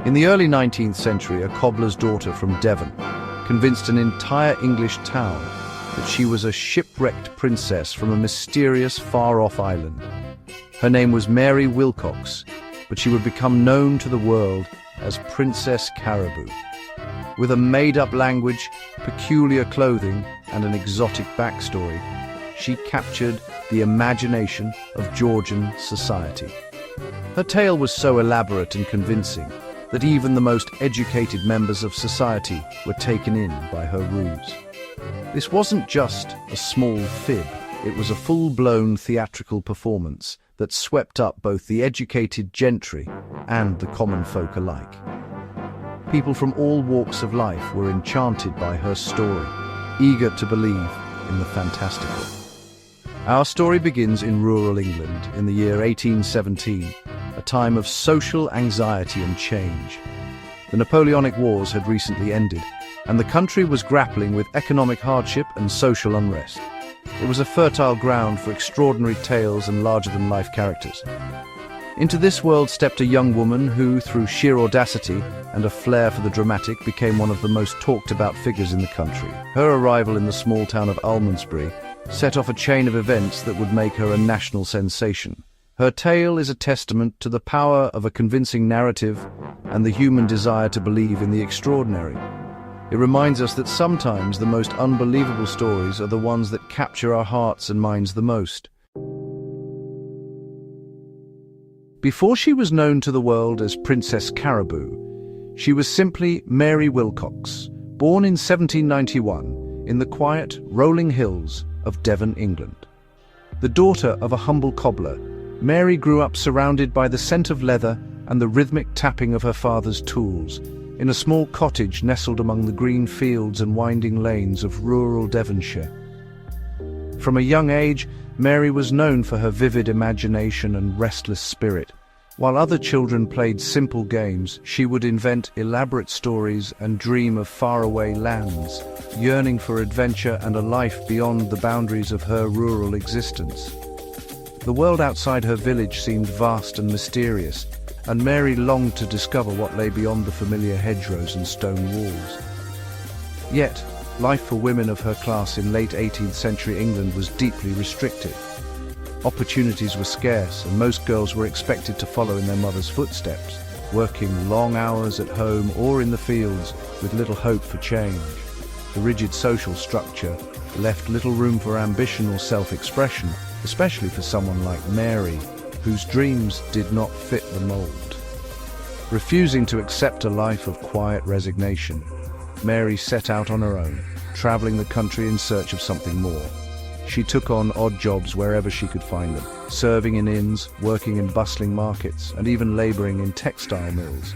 In the early 19th century, a cobbler's daughter from Devon convinced an entire English town that she was a shipwrecked princess from a mysterious far-off island. Her name was Mary Wilcox, but she would become known to the world as Princess Caraboo. With a made-up language, peculiar clothing, and an exotic backstory, she captured the imagination of Georgian society. Her tale was so elaborate and convincing that even the most educated members of society were taken in by her ruse. This wasn't just a small fib, it was a full-blown theatrical performance that swept up both the educated gentry and the common folk alike. People from all walks of life were enchanted by her story, eager to believe in the fantastical. Our story begins in rural England in the year 1817, a time of social anxiety and change. The Napoleonic Wars had recently ended, and the country was grappling with economic hardship and social unrest. It was a fertile ground for extraordinary tales and larger-than-life characters. Into this world stepped a young woman who, through sheer audacity and a flair for the dramatic, became one of the most talked-about figures in the country. Her arrival in the small town of Almondsbury set off a chain of events that would make her a national sensation. Her tale is a testament to the power of a convincing narrative and the human desire to believe in the extraordinary. It reminds us that sometimes the most unbelievable stories are the ones that capture our hearts and minds the most. Before she was known to the world as Princess Caraboo, she was simply Mary Wilcox, born in 1791 in the quiet, rolling hills of Devon, England. The daughter of a humble cobbler, Mary grew up surrounded by the scent of leather and the rhythmic tapping of her father's tools, in a small cottage nestled among the green fields and winding lanes of rural Devonshire. From a young age, Mary was known for her vivid imagination and restless spirit. While other children played simple games, she would invent elaborate stories and dream of faraway lands, yearning for adventure and a life beyond the boundaries of her rural existence. The world outside her village seemed vast and mysterious, and Mary longed to discover what lay beyond the familiar hedgerows and stone walls. Yet, life for women of her class in late 18th century England was deeply restricted. Opportunities were scarce, and most girls were expected to follow in their mother's footsteps, working long hours at home or in the fields with little hope for change. The rigid social structure left little room for ambition or self-expression, especially for someone like Mary, whose dreams did not fit the mold. Refusing to accept a life of quiet resignation, Mary set out on her own, traveling the country in search of something more. She took on odd jobs wherever she could find them, serving in inns, working in bustling markets, and even laboring in textile mills.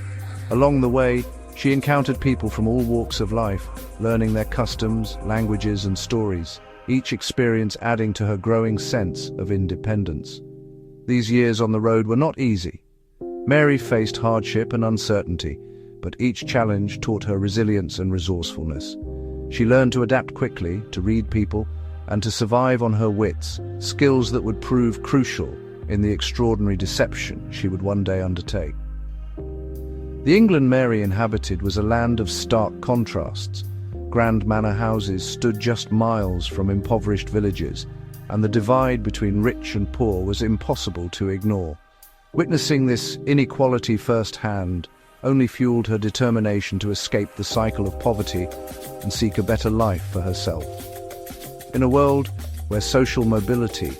Along the way, she encountered people from all walks of life, learning their customs, languages, and stories, each experience adding to her growing sense of independence. These years on the road were not easy. Mary faced hardship and uncertainty, but each challenge taught her resilience and resourcefulness. She learned to adapt quickly, to read people, and to survive on her wits, skills that would prove crucial in the extraordinary deception she would one day undertake. The England Mary inhabited was a land of stark contrasts. Grand manor houses stood just miles from impoverished villages, and the divide between rich and poor was impossible to ignore. Witnessing this inequality firsthand only fueled her determination to escape the cycle of poverty and seek a better life for herself. In a world where social mobility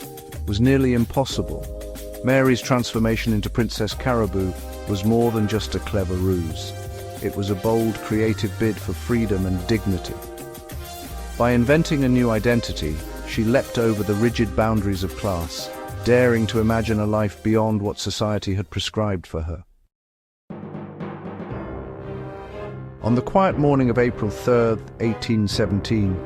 was nearly impossible, Mary's transformation into Princess Caraboo was more than just a clever ruse. It was a bold, creative bid for freedom and dignity. By inventing a new identity, she leapt over the rigid boundaries of class, daring to imagine a life beyond what society had prescribed for her. On the quiet morning of April 3rd, 1817,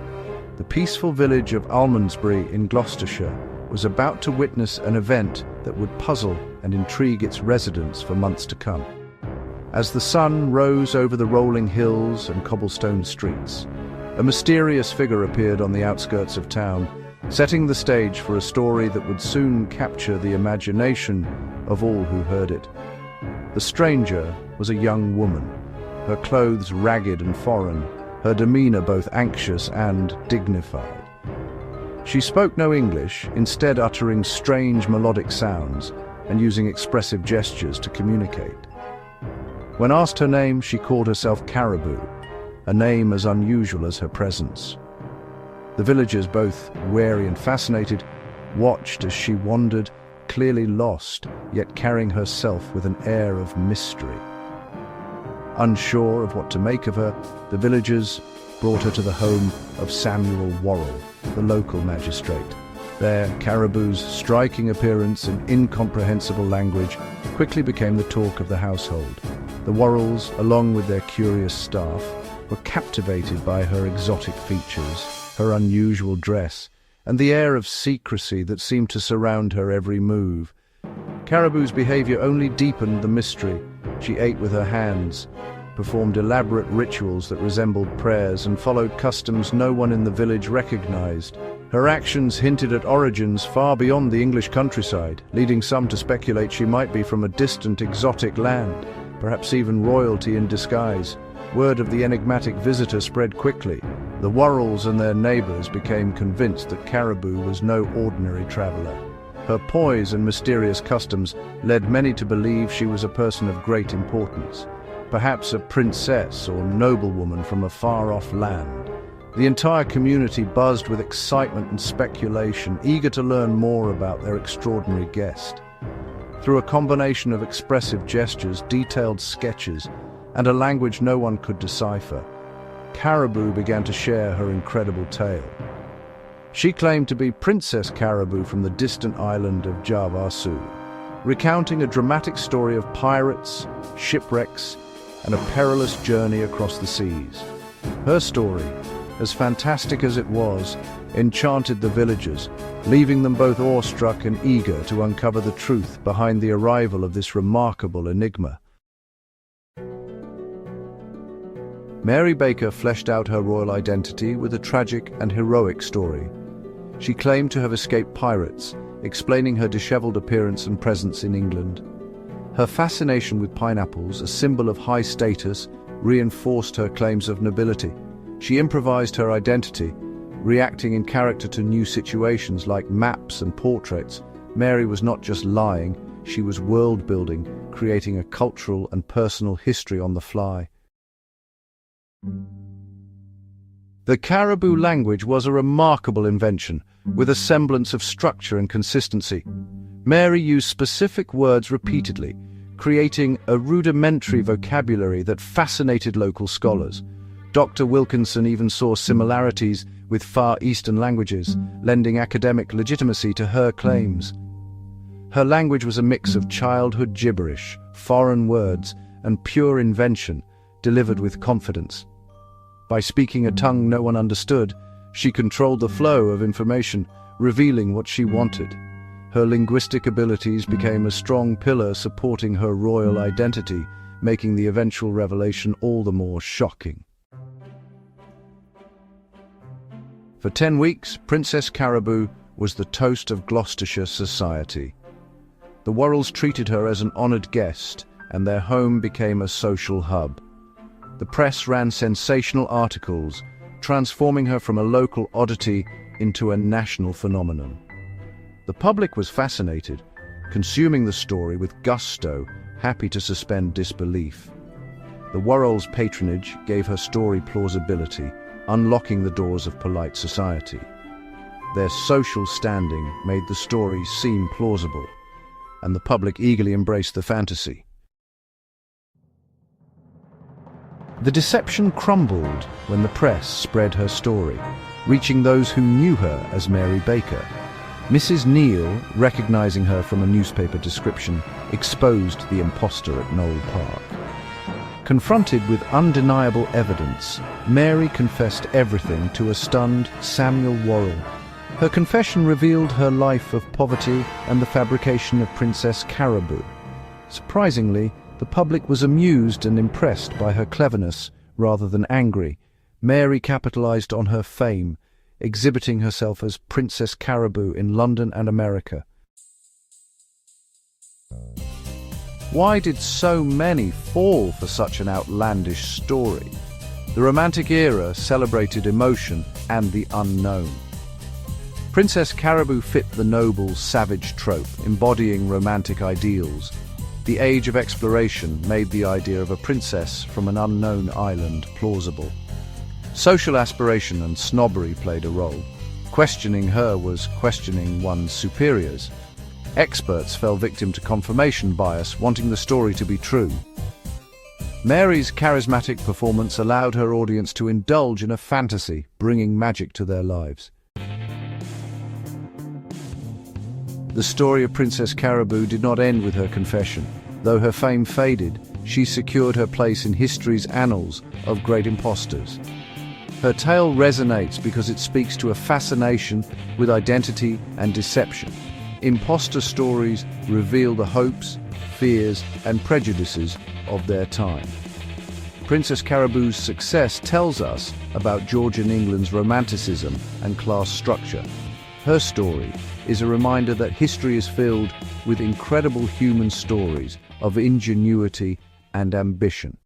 the peaceful village of Almondsbury in Gloucestershire was about to witness an event that would puzzle and intrigue its residents for months to come. As the sun rose over the rolling hills and cobblestone streets, a mysterious figure appeared on the outskirts of town, setting the stage for a story that would soon capture the imagination of all who heard it. The stranger was a young woman, her clothes ragged and foreign, her demeanor both anxious and dignified. She spoke no English, instead uttering strange melodic sounds and using expressive gestures to communicate. When asked her name, she called herself Caraboo, a name as unusual as her presence. The villagers, both wary and fascinated, watched as she wandered, clearly lost, yet carrying herself with an air of mystery. Unsure of what to make of her, the villagers brought her to the home of Samuel Worrell, the local magistrate. There, Caraboo's striking appearance and incomprehensible language quickly became the talk of the household. The Worrells, along with their curious staff, were captivated by her exotic features, her unusual dress, and the air of secrecy that seemed to surround her every move. Caraboo's behavior only deepened the mystery. She ate with her hands, performed elaborate rituals that resembled prayers, and followed customs no one in the village recognized. Her actions hinted at origins far beyond the English countryside, leading some to speculate she might be from a distant exotic land, perhaps even royalty in disguise. Word of the enigmatic visitor spread quickly. The Worrells and their neighbors became convinced that Caraboo was no ordinary traveler. Her poise and mysterious customs led many to believe she was a person of great importance, perhaps a princess or noblewoman from a far-off land. The entire community buzzed with excitement and speculation, eager to learn more about their extraordinary guest. Through a combination of expressive gestures, detailed sketches, and a language no one could decipher, Caraboo began to share her incredible tale. She claimed to be Princess Caraboo from the distant island of Javasu, recounting a dramatic story of pirates, shipwrecks, and a perilous journey across the seas. Her story, as fantastic as it was, enchanted the villagers, leaving them both awestruck and eager to uncover the truth behind the arrival of this remarkable enigma. Mary Baker fleshed out her royal identity with a tragic and heroic story. She claimed to have escaped pirates, explaining her disheveled appearance and presence in England. Her fascination with pineapples, a symbol of high status, reinforced her claims of nobility. She improvised her identity, reacting in character to new situations like maps and portraits. Mary was not just lying, she was world-building, creating a cultural and personal history on the fly. The Caraboo language was a remarkable invention, with a semblance of structure and consistency. Mary used specific words repeatedly, creating a rudimentary vocabulary that fascinated local scholars. Dr. Wilkinson even saw similarities with Far Eastern languages, lending academic legitimacy to her claims. Her language was a mix of childhood gibberish, foreign words, and pure invention, delivered with confidence. By speaking a tongue no one understood, she controlled the flow of information, revealing what she wanted. Her linguistic abilities became a strong pillar supporting her royal identity, making the eventual revelation all the more shocking. For 10 weeks, Princess Caraboo was the toast of Gloucestershire society. The Worrells treated her as an honoured guest, and their home became a social hub. The press ran sensational articles, transforming her from a local oddity into a national phenomenon. The public was fascinated, consuming the story with gusto, happy to suspend disbelief. The Worrells' patronage gave her story plausibility, unlocking the doors of polite society. Their social standing made the story seem plausible, and the public eagerly embraced the fantasy. The deception crumbled when the press spread her story, reaching those who knew her as Mary Baker. Mrs. Neal, recognizing her from a newspaper description, exposed the impostor at Knowle Park. Confronted with undeniable evidence, Mary confessed everything to a stunned Samuel Worrell. Her confession revealed her life of poverty and the fabrication of Princess Caraboo. Surprisingly, the public was amused and impressed by her cleverness rather than angry. Mary capitalized on her fame, exhibiting herself as Princess Caraboo in London and America. Why did so many fall for such an outlandish story? The Romantic era celebrated emotion and the unknown. Princess Caraboo fit the noble, savage trope, embodying romantic ideals. The age of exploration made the idea of a princess from an unknown island plausible. Social aspiration and snobbery played a role. Questioning her was questioning one's superiors. Experts fell victim to confirmation bias, wanting the story to be true. Mary's charismatic performance allowed her audience to indulge in a fantasy, bringing magic to their lives. The story of Princess Caraboo did not end with her confession. Though her fame faded, she secured her place in history's annals of great imposters. Her tale resonates because it speaks to a fascination with identity and deception. Imposter stories reveal the hopes, fears, and prejudices of their time. Princess Caraboo's success tells us about Georgian England's romanticism and class structure. Her story is a reminder that history is filled with incredible human stories of ingenuity and ambition.